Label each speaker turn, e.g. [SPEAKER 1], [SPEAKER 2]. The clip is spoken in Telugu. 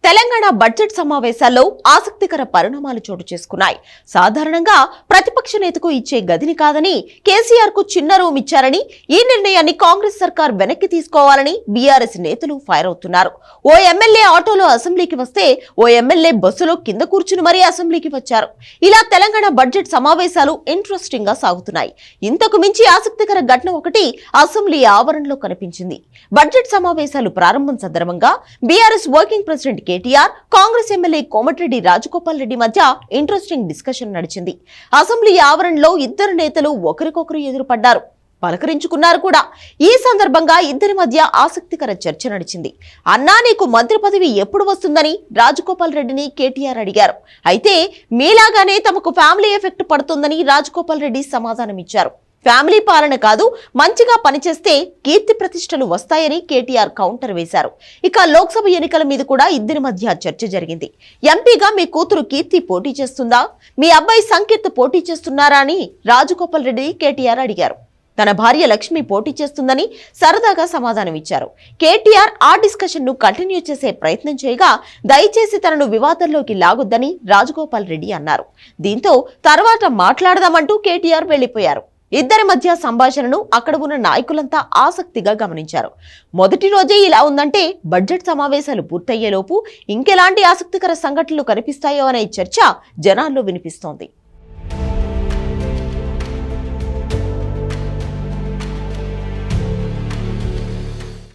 [SPEAKER 1] తెలంగాణ బడ్జెట్ సమావేశాల్లో ఆసక్తికర పరిణామాలు చోటు చేసుకున్నాయి. సాధారణంగా ప్రతిపక్ష నేతకు ఇచ్చే గదిని కాదని కేసీఆర్ కు చిన్న రూమ్ ఇచ్చారని, ఈ నిర్ణయాన్ని కాంగ్రెస్ సర్కార్ వెనక్కి తీసుకోవాలని బీఆర్ఎస్ నేతలు ఫైర్ అవుతున్నారు. ఓ ఎమ్మెల్యే ఆటోలో అసెంబ్లీకి వస్తే ఓ ఎమ్మెల్యే బస్సులో కింద కూర్చుని మరీ అసెంబ్లీకి వచ్చారు. ఇలా తెలంగాణ బడ్జెట్ సమావేశాలు ఇంట్రెస్టింగ్ గా సాగుతున్నాయి. ఇంతకు మించి ఆసక్తికర ఘటన ఒకటి అసెంబ్లీ ఆవరణలో కనిపించింది. బడ్జెట్ సమావేశాలు ప్రారంభం సందర్భంగా BRS working president KTR, Congress MLA Komatireddy Rajagopal Reddy మధ్య ఇంట్రెస్టింగ్ డిస్కషన్ నడిచింది. అసెంబ్లీ ఆవరణలో ఇద్దరు నేతలు ఒకరికొకరు ఎదురుపడ్డారు, పలకరించుకున్నారు కూడా. ఈ సందర్భంగా ఇద్దరి మధ్య ఆసక్తికర చర్చ నడిచింది. అన్నా, నీకు మంత్రి పదవి ఎప్పుడు వస్తుందని రాజగోపాల్ రెడ్డిని కేటీఆర్ అడిగారు. అయితే మీలాగానే తమకు ఫ్యామిలీ ఎఫెక్ట్ పడుతుందని రాజగోపాల్ రెడ్డి సమాధానం ఇచ్చారు. ఫ్యామిలీ పాలన కాదు, మంచిగా పనిచేస్తే కీర్తి ప్రతిష్టలు వస్తాయని కేటీఆర్ కౌంటర్ వేశారు. ఇక లోక్సభ ఎన్నికల మీద కూడా ఇద్దరి మధ్య చర్చ జరిగింది. ఎంపీగా మీ కూతురు కీర్తి పోటీ చేస్తుందా, మీ అబ్బాయి సంకీర్త్ పోటీ చేస్తున్నారా అని రాజగోపాల్ రెడ్డి కేటీఆర్ అడిగారు. తన భార్య లక్ష్మి పోటీ చేస్తుందని సరదాగా సమాధానం ఇచ్చారు. కేటీఆర్ ఆ డిస్కషన్ ను కంటిన్యూ చేసే ప్రయత్నం చేయగా, దయచేసి తనను వివాదంలోకి లాగొద్దని రాజగోపాల్ రెడ్డి అన్నారు. దీంతో తర్వాత మాట్లాడదామంటూ కేటీఆర్ వెళ్లిపోయారు. ఇద్దరి మధ్య సంభాషణను అక్కడ ఉన్న నాయకులంతా ఆసక్తిగా గమనించారు. మొదటి రోజే ఇలా ఉందంటే బడ్జెట్ సమావేశాలు పూర్తయ్యేలోపు ఇంకెలాంటి ఆసక్తికర సంఘటనలు కనిపిస్తాయో అనే చర్చ జనాల్లో వినిపిస్తోంది.